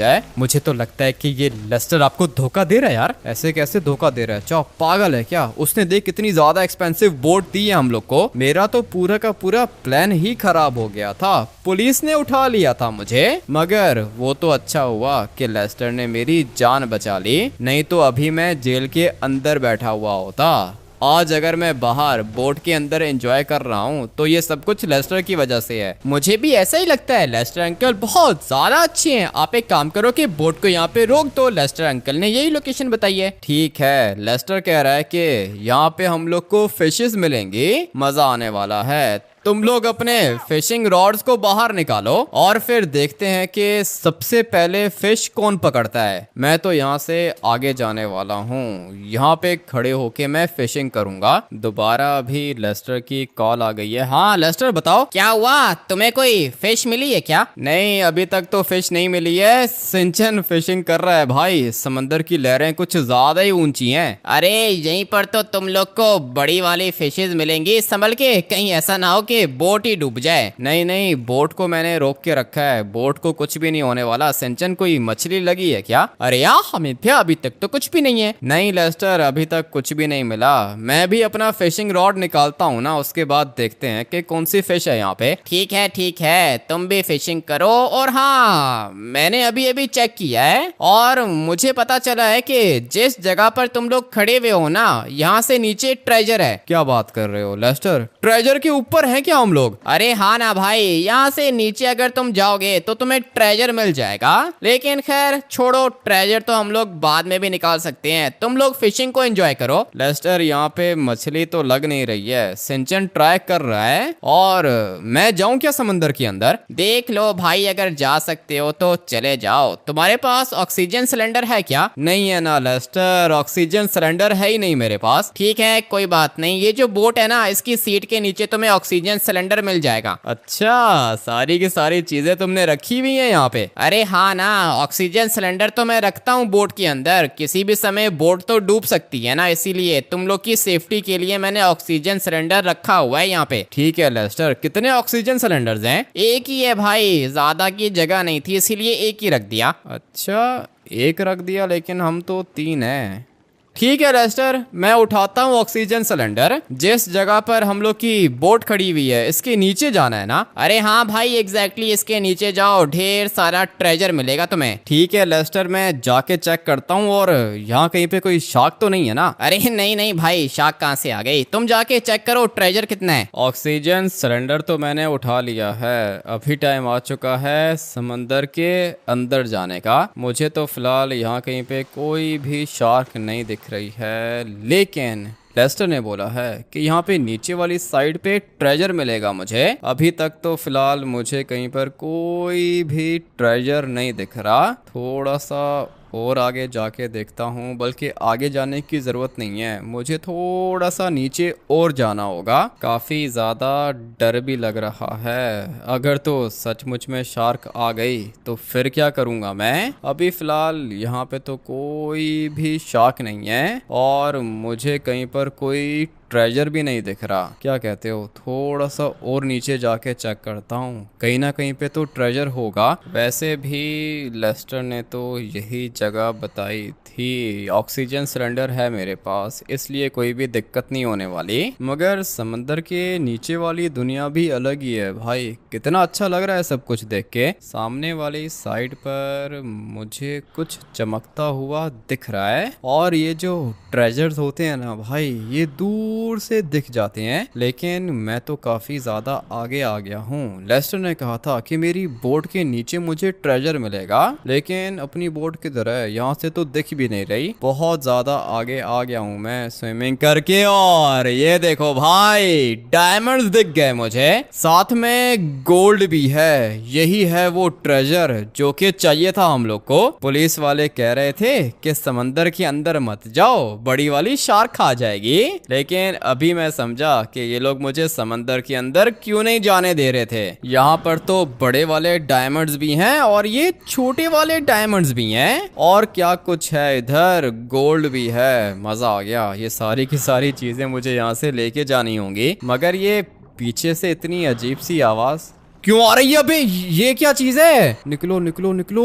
है। मुझे तो लगता है कि ये लेस्टर आपको धोखा दे रहा है यार। ऐसे कैसे धोखा दे रहा है? चौप पागल है क्या? उसने देख कितनी ज्यादा एक्सपेंसिव बोट दी है हम लोग को। मेरा तो पूरा का पूरा प्लान ही खराब हो गया था, पुलिस ने उठा लिया था मुझे। मगर वो तो अच्छा हुआ कि लेस्टर ने मेरी जान बचा ली, नहीं तो अभी मैं जेल के अंदर बैठा हुआ होता। आज अगर मैं बाहर बोट के अंदर एंजॉय कर रहा हूँ तो ये सब कुछ लेस्टर की वजह से है। मुझे भी ऐसा ही लगता है, लेस्टर अंकल बहुत ज्यादा अच्छे हैं। आप एक काम करो कि बोट को यहाँ पे रोक दो, लेस्टर अंकल ने यही लोकेशन बताई है। ठीक है, लेस्टर कह रहा है कि यहाँ पे हम लोग को फिशेस मिलेंगी, मजा आने वाला है। तुम लोग अपने फिशिंग रॉड्स को बाहर निकालो और फिर देखते हैं कि सबसे पहले फिश कौन पकड़ता है। मैं तो यहाँ से आगे जाने वाला हूँ, यहाँ पे खड़े होके मैं फिशिंग करूंगा। दोबारा अभी लेस्टर की कॉल आ गई है। हाँ लेस्टर बताओ। क्या हुआ, तुम्हें कोई फिश मिली है क्या? नहीं अभी तक तो फिश नहीं मिली है। सिंचन फिशिंग कर रहा है भाई, समंदर की लहरें कुछ ज्यादा ही ऊंची हैं। अरे यहीं पर तो तुम लोग को बड़ी वाली फिशेज मिलेंगी, संभल के, कहीं ऐसा ना हो कि बोट ही डूब जाए। नहीं नहीं, बोट को मैंने रोक के रखा है, बोट को कुछ भी नहीं होने वाला। सिंचन कोई मछली लगी है क्या? अरे यार हमिद भैया, अभी तक तो कुछ भी नहीं है। नहीं लेस्टर, अभी तक कुछ भी नहीं मिला। मैं भी अपना फिशिंग रॉड निकालता हूँ ना, उसके बाद देखते हैं कि कौन सी फिश है यहाँ पे। ठीक है, तुम भी फिशिंग करो। और हाँ, मैंने अभी अभी चेक किया है और मुझे पता चला है कि जिस जगह पर तुम लोग खड़े हुए हो ना, यहाँ से नीचे ट्रेजर है। क्या बात कर रहे हो लेस्टर, ट्रेजर के ऊपर है क्या हम लोग? अरे हाँ ना भाई, यहाँ से नीचे अगर तुम जाओगे तो तुम्हें ट्रेजर मिल जाएगा। लेकिन खैर छोड़ो, ट्रेजर तो हम लोग बाद में भी निकाल सकते हैं। तुम लोग फिशिंग को एंजॉय करो। लेस्टर यहाँ पे मछली तो लग नहीं रही है, सिंचन ट्राई कर रहा है। और मैं जाऊं क्या समंदर के अंदर? देख लो भाई, अगर जा सकते हो तो चले जाओ। तुम्हारे पास ऑक्सीजन सिलेंडर है क्या? नहीं है ना लेस्टर, ऑक्सीजन सिलेंडर है ही नहीं मेरे पास। ठीक है, कोई बात नहीं। ये जो बोट है ना, इसकी सीट के नीचे तुम्हें ऑक्सीजन ऑक्सीजन सिलेंडर मिल जाएगा। अच्छा, सारी की सारी चीजें तुमने रखी हुई हैं यहाँ पे? अरे हाँ ना, ऑक्सीजन सिलेंडर तो मैं रखता हूँ बोट के अंदर। किसी भी समय बोट तो डूब सकती है ना, इसीलिए तुम लोग की सेफ्टी के लिए मैंने ऑक्सीजन सिलेंडर रखा हुआ है यहाँ पे। ठीक है लेस्टर, कितने ऑक्सीजन सिलेंडर्स हैं? एक ही है भाई, ज्यादा की जगह नहीं थी इसीलिए एक ही रख दिया। अच्छा, एक रख दिया, लेकिन हम तो 3 हैं। ठीक है लेस्टर, मैं उठाता हूँ ऑक्सीजन सिलेंडर। जिस जगह पर हम लोग की बोट खड़ी हुई है इसके नीचे जाना है ना? अरे हाँ भाई, एग्जैक्टली इसके नीचे जाओ, ढेर सारा ट्रेजर मिलेगा तुम्हें। ठीक है लेस्टर, मैं जाके चेक करता हूँ। और यहाँ कहीं पे कोई शार्क तो नहीं है ना? अरे नहीं नहीं भाई, शार्क कहाँ से आ गई? तुम जाके चेक करो ट्रेजर कितना है। ऑक्सीजन सिलेंडर तो मैंने उठा लिया है। अभी टाइम आ चुका है समंदर के अंदर जाने का। मुझे तो फिलहाल यहाँ कहीं पे कोई भी शार्क नहीं दिख रही है, लेकिन लेस्टर ने बोला है कि यहाँ पे नीचे वाली साइड पे ट्रेजर मिलेगा मुझे। अभी तक तो फिलहाल मुझे कहीं पर कोई भी ट्रेजर नहीं दिख रहा। थोड़ा सा और आगे जाके देखता हूँ, बल्कि आगे जाने की ज़रूरत नहीं है, मुझे थोड़ा सा नीचे और जाना होगा। काफ़ी ज़्यादा डर भी लग रहा है। अगर तो सचमुच में शार्क आ गई तो फिर क्या करूँगा मैं? अभी फ़िलहाल यहाँ पे तो कोई भी शार्क नहीं है और मुझे कहीं पर कोई ट्रेजर भी नहीं दिख रहा। क्या कहते हो, थोड़ा सा और नीचे जाके चेक करता हूँ, कहीं ना कहीं पे तो ट्रेजर होगा। वैसे भी लेस्टर ने तो यही जगह बताई थी। ऑक्सीजन सिलेंडर है मेरे पास, इसलिए कोई भी दिक्कत नहीं होने वाली। मगर समंदर के नीचे वाली दुनिया भी अलग ही है भाई। कितना अच्छा लग रहा है सब कुछ देख के। सामने वाली साइड पर मुझे कुछ चमकता हुआ दिख रहा है और ये जो ट्रेजर्स होते हैं ना भाई, ये दूर से दिख जाते हैं। लेकिन मैं तो काफी ज्यादा आगे आ गया हूँ। लेस्टर ने कहा था कि मेरी बोट के नीचे मुझे ट्रेजर मिलेगा, लेकिन अपनी बोट की तरह यहाँ से तो दिख भी नहीं रही। बहुत ज्यादा आगे आ गया हूँ मैं स्विमिंग करके। और ये देखो भाई, डायमंड्स दिख गए मुझे, साथ में गोल्ड भी है। यही है वो ट्रेजर जो कि चाहिए था हम लोग को। पुलिस वाले कह रहे थे कि समंदर के अंदर मत जाओ, बड़ी वाली शार्क खा जाएगी। लेकिन अभी मैं समझा कि ये लोग मुझे समंदर के अंदर क्यों नहीं जाने दे रहे थे। यहाँ पर तो बड़े वाले डायमंड्स भी हैं और ये छोटे वाले डायमंड्स भी हैं, और क्या कुछ है इधर, गोल्ड भी है। मजा आ गया। ये सारी की सारी चीजें मुझे यहाँ से लेके जानी होंगी। मगर ये पीछे से इतनी अजीब सी आवाज क्यों आ रही है? अबे ये क्या चीज है? निकलो निकलो निकलो।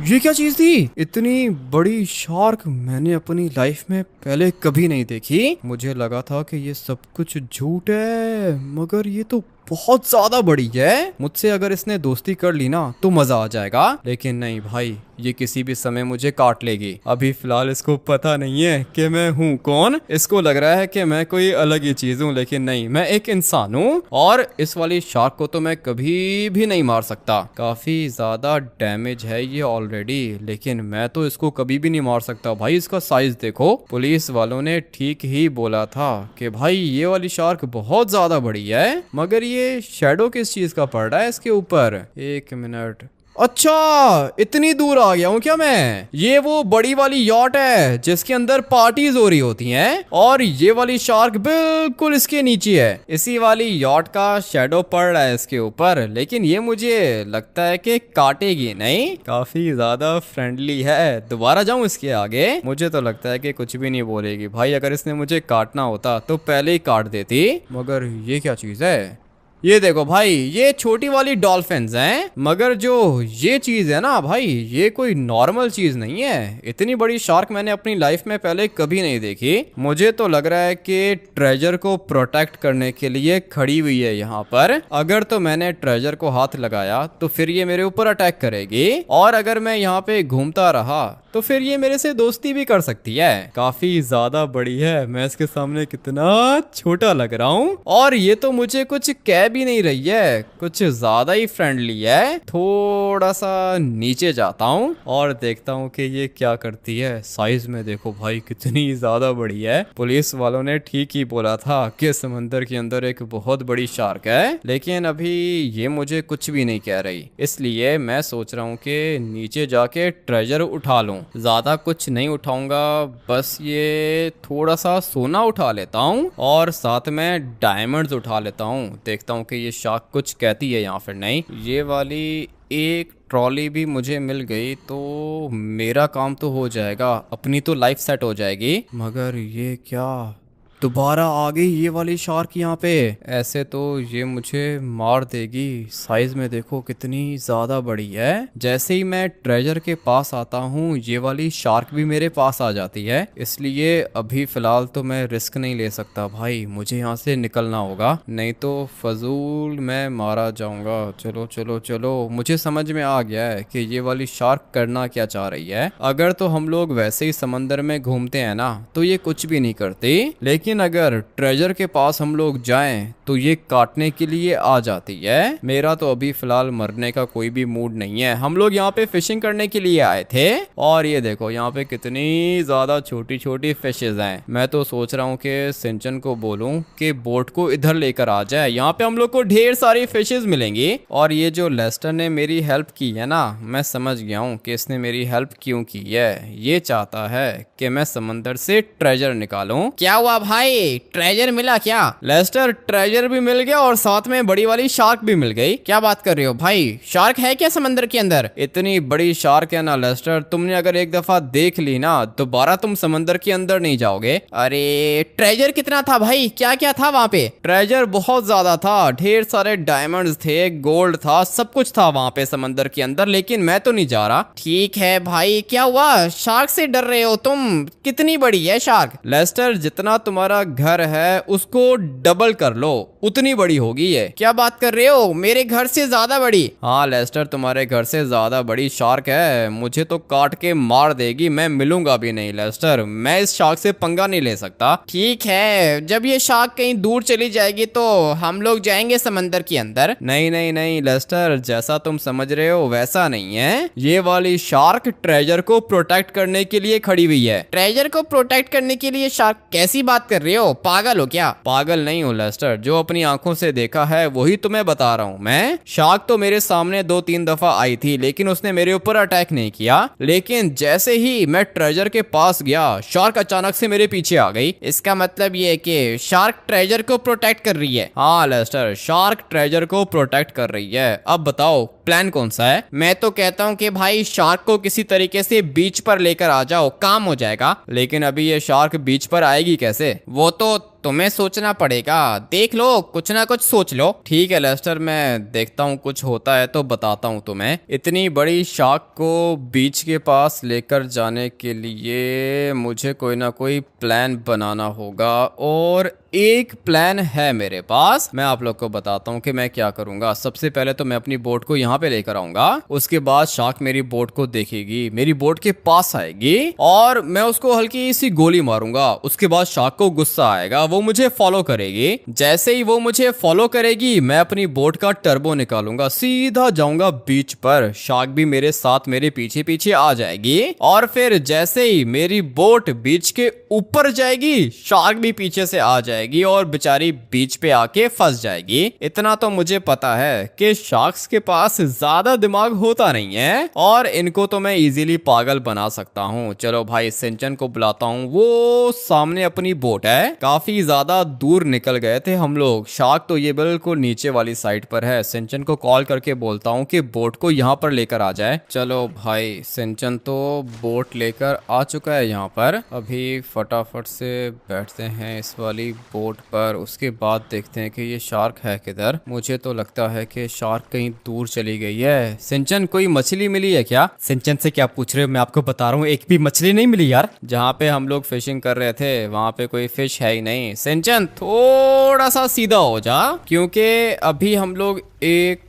ये क्या चीज थी? इतनी बड़ी शार्क मैंने अपनी लाइफ में पहले कभी नहीं देखी। मुझे लगा था कि ये सब कुछ झूठ है, मगर ये तो बहुत ज्यादा बड़ी है। मुझसे अगर इसने दोस्ती कर ली ना तो मजा आ जाएगा। लेकिन नहीं भाई, ये किसी भी समय मुझे काट लेगी। अभी फिलहाल इसको पता नहीं है कि मैं हूँ कौन। इसको लग रहा है कि मैं कोई अलग ही चीज हूँ, लेकिन नहीं, मैं एक इंसान हूँ। और इस वाली शार्क को तो मैं कभी भी नहीं मार सकता। काफी ज्यादा डैमेज है ये ऑलरेडी, लेकिन मैं तो इसको कभी भी नहीं मार सकता। भाई इसका साइज देखो। पुलिस वालों ने ठीक ही बोला था कि भाई ये वाली शार्क बहुत ज्यादा बड़ी है। मगर ये शैडो किस चीज का पड़ रहा है इसके ऊपर? एक मिनट, अच्छा इतनी दूर आ गया हूँ क्या मैं? ये वो बड़ी वाली यॉट है जिसके अंदर पार्टीज हो रही होती हैं, और ये वाली शार्क बिल्कुल इसके नीचे है। इसी वाली यॉट का शैडो पड़ रहा है इसके ऊपर, लेकिन ये मुझे लगता है कि काटेगी नहीं। काफी ज्यादा फ्रेंडली है। दोबारा जाऊं इसके आगे? मुझे तो लगता है कि कुछ भी नहीं बोलेगी। भाई अगर इसने मुझे काटना होता तो पहले ही काट देती। मगर ये क्या चीज है? ये देखो भाई, ये छोटी वाली डॉल्फिन्स हैं। मगर जो ये चीज है ना भाई, ये कोई नॉर्मल चीज नहीं है। इतनी बड़ी शार्क मैंने अपनी लाइफ में पहले कभी नहीं देखी। मुझे तो लग रहा है कि ट्रेजर को प्रोटेक्ट करने के लिए खड़ी हुई है यहाँ पर। अगर तो मैंने ट्रेजर को हाथ लगाया तो फिर ये मेरे ऊपर अटैक करेगी, और अगर मैं यहाँ पे घूमता रहा तो फिर ये मेरे से दोस्ती भी कर सकती है। काफी ज्यादा बड़ी है, मैं इसके सामने कितना छोटा लग रहा हूँ। और ये तो मुझे कुछ कह भी नहीं रही है, कुछ ज्यादा ही फ्रेंडली है। थोड़ा सा नीचे जाता हूँ और देखता हूँ कि ये क्या करती है। साइज में देखो भाई कितनी ज्यादा बड़ी है। पुलिस वालों ने ठीक ही बोला था कि समंदर के अंदर एक बहुत बड़ी शार्क है, लेकिन अभी ये मुझे कुछ भी नहीं कह रही। इसलिए मैं सोच रहा हूँ कि नीचे जाके ट्रेजर उठा लूं। ज्यादा कुछ नहीं उठाऊंगा, बस ये थोड़ा सा सोना उठा लेता हूँ और साथ में डायमंड्स उठा लेता हूँ। देखता हूँ कि ये शार्क कुछ कहती है या फिर नहीं। ये वाली एक ट्रॉली भी मुझे मिल गई तो मेरा काम तो हो जाएगा, अपनी तो लाइफ सेट हो जाएगी। मगर ये क्या, दोबारा आ गई ये वाली शार्क यहाँ पे। ऐसे तो ये मुझे मार देगी, साइज में देखो कितनी ज्यादा बड़ी है। जैसे ही मैं ट्रेजर के पास आता हूँ ये वाली शार्क भी मेरे पास आ जाती है, इसलिए अभी फिलहाल तो मैं रिस्क नहीं ले सकता भाई, मुझे यहाँ से निकलना होगा, नहीं तो फजूल मैं मारा जाऊंगा। चलो चलो चलो, मुझे समझ में आ गया है कि ये वाली शार्क करना क्या चाह रही है। अगर तो हम लोग वैसे ही समंदर में घूमते हैं ना तो ये कुछ भी नहीं करती, लेकिन अगर ट्रेजर के पास हम लोग जाएं तो ये काटने के लिए आ जाती है। मेरा तो अभी फिलहाल मरने का कोई भी मूड नहीं है। हम लोग यहाँ पे फिशिंग करने के लिए आए थे और ये देखो यहाँ पे कितनी ज्यादा छोटी छोटी फिशेज हैं। मैं तो सोच रहा हूँ कि सिंचन को बोलूं कि बोट को इधर लेकर आ जाए, यहाँ पे हम लोग को ढेर सारी फिशेज मिलेंगी। और ये जो लेस्टर ने मेरी हेल्प की है ना, मैं समझ गया हूँ कि इसने मेरी हेल्प क्यों की है। ये चाहता है कि मैं समंदर से ट्रेजर निकालूं। क्या हुआ भाई, ट्रेजर मिला क्या? लेस्टर, ट्रेजर भी मिल गया और साथ में बड़ी वाली शार्क भी मिल गई। क्या बात कर रहे हो भाई, शार्क है क्या समंदर के अंदर? इतनी बड़ी शार्क है ना लेस्टर, तुमने अगर एक दफा देख ली ना दोबारा तुम समंदर के अंदर नहीं जाओगे। अरे ट्रेजर कितना था भाई, क्या क्या था वहाँ पे? ट्रेजर बहुत ज्यादा था, ढेर सारे डायमंड्स थे, गोल्ड था, सब कुछ था वहाँ पे समंदर के अंदर, लेकिन मैं तो नहीं जा रहा। ठीक है भाई, क्या हुआ, शार्क से डर रहे हो तुम? कितनी बड़ी है शार्क? लेस्टर, जितना तुम्हारा घर है उसको डबल कर लो, उतनी बड़ी होगी ये। क्या बात कर रहे हो, मेरे घर से ज्यादा बड़ी? हाँ लेस्टर, तुम्हारे घर से ज्यादा बड़ी शार्क है, मुझे तो काट के मार देगी, मैं मिलूंगा भी नहीं लेस्टर, मैं इस शार्क से पंगा नहीं ले सकता। ठीक है, जब ये शार्क कहीं दूर चली जाएगी तो हम लोग जाएंगे समंदर के अंदर। नहीं नहीं नहीं लेस्टर, जैसा तुम समझ रहे हो वैसा नहीं है। ये वाली शार्क ट्रेजर को प्रोटेक्ट करने के लिए खड़ी हुई है। ट्रेजर को प्रोटेक्ट करने के लिए शार्क? कैसी बात कर रहे हो, पागल हो क्या? पागल नहीं हो लेस्टर, जो अपनी आंखों से देखा है वही तुम्हें बता रहा हूँ मैं। शार्क तो मेरे सामने 2-3 दफा आई थी लेकिन उसने मेरे ऊपर अटैक नहीं किया, लेकिन जैसे ही मैं ट्रेजर के पास गया शार्क अचानक से मेरे पीछे आ गई। इसका मतलब ये है कि शार्क ट्रेजर को प्रोटेक्ट कर रही है? हाँ लेस्टर, शार्क ट्रेजर को प्रोटेक्ट कर रही है। अब बताओ प्लान कौन सा है? मैं तो कहता हूँ कि भाई शार्क को किसी तरीके से बीच पर लेकर आ जाओ, काम हो जाएगा। लेकिन अभी ये शार्क बीच पर आएगी कैसे? वो तो तुम्हें सोचना पड़ेगा, देख लो, कुछ ना कुछ सोच लो। ठीक है लेस्टर, मैं देखता हूँ, कुछ होता है तो बताता हूँ तुम्हें। इतनी बड़ी शार्क को बीच के पास लेकर जाने के लिए मुझे कोई ना कोई प्लान बनाना होगा, और एक प्लान है मेरे पास। मैं आप लोग को बताता हूँ कि मैं क्या करूंगा। सबसे पहले तो मैं अपनी बोट को यहाँ पे लेकर आऊंगा, उसके बाद शार्क मेरी बोट को देखेगी, मेरी बोट के पास आएगी और मैं उसको हल्की सी गोली मारूंगा। उसके बाद शार्क को गुस्सा आएगा, वो मुझे फॉलो करेगी। जैसे ही वो मुझे फॉलो करेगी मैं अपनी बोट का टर्बो निकालूंगा, सीधा जाऊंगा बीच पर। शार्क भी मेरे साथ मेरे पीछे पीछे आ जाएगी और फिर जैसे ही मेरी बोट बीच के ऊपर जाएगी शार्क भी पीछे से आ जाएगी और बेचारी बीच पे आके फंस जाएगी। इतना तो मुझे पता है कि शार्क्स के पास ज्यादा दिमाग होता नहीं है और इनको तो मैं इजीली पागल बना सकता हूँ। चलो भाई सिंचन को बुलाता हूँ, वो सामने अपनी बोट है। काफी ज्यादा दूर निकल गए थे हम लोग, शार्क तो ये बिल्कुल नीचे वाली साइड पर है। सिंचन को कॉल करके बोलता हूँ कि बोट को यहाँ पर लेकर आ जाए। चलो भाई, सिंचन तो बोट लेकर आ चुका है यहाँ पर। अभी फटाफट से बैठते हैं इस वाली बोट पर, उसके बाद देखते हैं कि ये शार्क है किधर। मुझे तो लगता है कि शार्क कहीं दूर चली गई है। सिंचन, कोई मछली मिली है क्या? सिंचन से क्या पूछ रहे हो, मैं आपको बता रहा हूँ एक भी मछली नहीं मिली यार। जहाँ पे हम लोग फिशिंग कर रहे थे वहाँ पे कोई फिश है ही नहीं। सिंचन थोड़ा सा सीधा हो जा, क्योंकि अभी हम लोग एक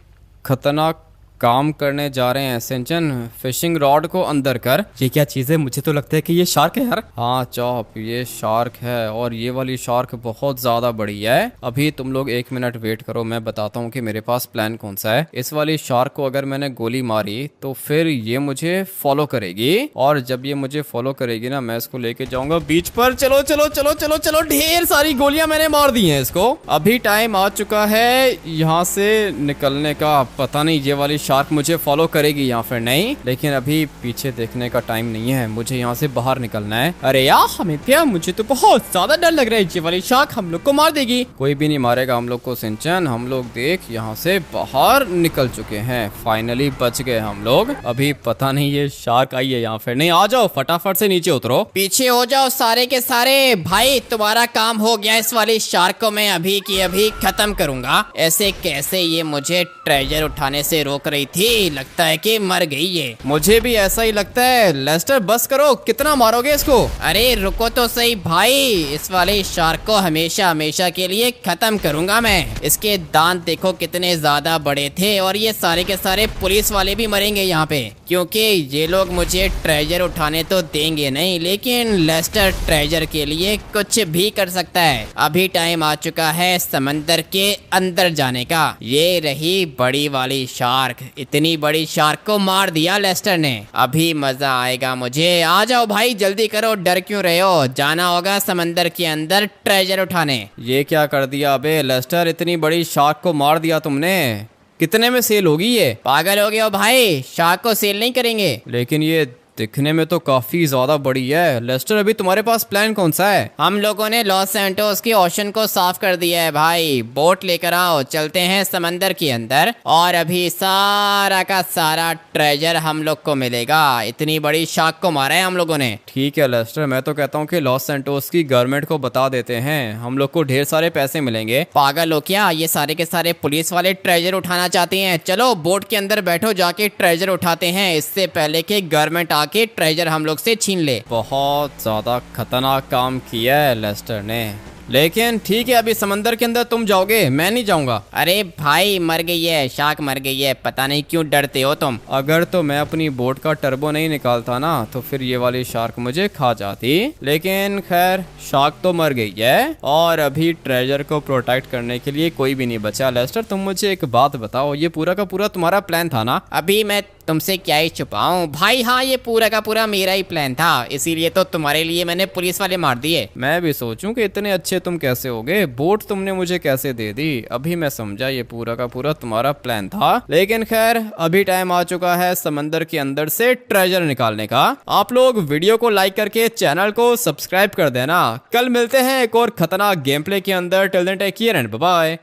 खतरनाक काम करने जा रहे हैं। सिंचन, फिशिंग रॉड को अंदर कर। ये क्या चीज है, मुझे तो लगता है कि ये शार्क है यार। हाँ चौप, ये शार्क है और ये वाली शार्क बहुत ज्यादा बड़ी है। अभी तुम लोग 1 मिनट वेट करो, मैं बताता हूँ कि मेरे पास प्लान कौन सा है। इस वाली शार्क को अगर मैंने गोली मारी तो फिर ये मुझे फॉलो करेगी और जब ये मुझे फॉलो करेगी ना, मैं इसको लेके जाऊंगा बीच पर। चलो चलो चलो चलो चलो, ढेर सारी गोलियां मैंने मार दी हैं इसको। अभी टाइम आ चुका है यहाँ से निकलने का। पता नहीं ये वाली शार्क मुझे फॉलो करेगी या फिर नहीं, लेकिन अभी पीछे देखने का टाइम नहीं है, मुझे यहाँ से बाहर निकलना है। अरे यार हमें मुझे तो बहुत ज्यादा डर लग रहा है, ये वाली शार्क हम लोग को मार देगी। कोई भी नहीं मारेगा हम लोग को सिंचन, हम लोग देख यहाँ से बाहर निकल चुके हैं, फाइनली बच गए हम लोग। अभी पता नहीं ये शार्क आई है या फिर नहीं। आ जाओ फटाफट से नीचे उतरो। पीछे हो जाओ सारे के सारे। भाई तुम्हारा काम हो गया, इस वाली शार्क को मैं अभी की अभी खत्म करूंगा। ऐसे कैसे ये मुझे ट्रेजर उठाने से रोक रही थी, लगता है कि मर गई ये। मुझे भी ऐसा ही लगता है। लेस्टर बस करो, कितना मारोगे इसको? अरे रुको तो सही भाई, इस वाले शार्क को हमेशा हमेशा के लिए खत्म करूंगा मैं। इसके दांत देखो कितने ज्यादा बड़े थे, और ये सारे के सारे पुलिस वाले भी मरेंगे यहाँ पे, क्योंकि ये लोग मुझे ट्रेजर उठाने तो देंगे नहीं, लेकिन लेस्टर ट्रेजर के लिए कुछ भी कर सकता है। अभी टाइम आ चुका है समंदर के अंदर जाने का। ये रही बड़ी वाली शार्क, इतनी बड़ी शार्क को मार दिया लेस्टर ने। अभी मजा आएगा मुझे। आ जाओ भाई जल्दी करो, डर क्यों रहे हो? जाना होगा समंदर के अंदर ट्रेजर उठाने। ये क्या कर दिया अबे लेस्टर, इतनी बड़ी शार्क को मार दिया तुमने। कितने में सेल होगी ये? पागल हो गए हो भाई, शार्क को सेल नहीं करेंगे। लेकिन ये दिखने में तो काफी ज्यादा बड़ी है। लेस्टर अभी तुम्हारे पास प्लान कौन सा है? हम लोगों ने लॉस सैंटोस के ओशन को साफ कर दिया है भाई। बोट लेकर आओ, चलते हैं समंदर के अंदर, और अभी सारा का सारा ट्रेजर हम लोग को मिलेगा। इतनी बड़ी शार्क को मारा है हम लोगों ने। ठीक है लेस्टर, मैं तो कहता हूँ कि लॉस सैंटोस की गवर्नमेंट को बता देते हैं, हम लोग को ढेर सारे पैसे मिलेंगे। पागल हो क्या? ये सारे के सारे पुलिस वाले ट्रेजर उठाना चाहते हैं। चलो बोट के अंदर बैठो, जाके ट्रेजर उठाते हैं, इससे पहले कि गवर्नमेंट के ट्रेजर हम लोग से छीन ले। बहुत ज्यादा खतरनाक काम किया है लेस्टर ने, लेकिन ठीक है अभी समंदर के अंदर तुम जाओगे, मैं नहीं जाऊंगा। अरे भाई मर गई है, शार्क मर गई है, पता नहीं क्यों डरते हो तुम। अगर तो मैं अपनी बोट का टर्बो नहीं निकालता ना, तो फिर ये वाली शार्क मुझे खा जाती। लेकिन खैर शार्क तो मर गई है, और अभी ट्रेजर को प्रोटेक्ट करने के लिए कोई भी नहीं बचा। लेस्टर तुम मुझे एक बात बताओ, ये पूरा का पूरा तुम्हारा प्लान था ना? अभी मैं तुमसे क्या ही छुपाऊं भाई। हाँ ये पूरा का पूरा मेरा ही प्लान था, इसीलिए तो तुम्हारे लिए मैंने पुलिस वाले मार दिए। मैं भी सोचूं कि इतने अच्छे तुम कैसे हो गए, बोट तुमने मुझे कैसे दे दी। अभी मैं समझा ये पूरा का पूरा तुम्हारा प्लान था। लेकिन खैर अभी टाइम आ चुका है समंदर के अंदर से ट्रेजर निकालने का। आप लोग वीडियो को लाइक करके चैनल को सब्सक्राइब कर देना। कल मिलते हैं एक और खतरनाक गेम प्ले के अंदर। Till then take care and bye bye.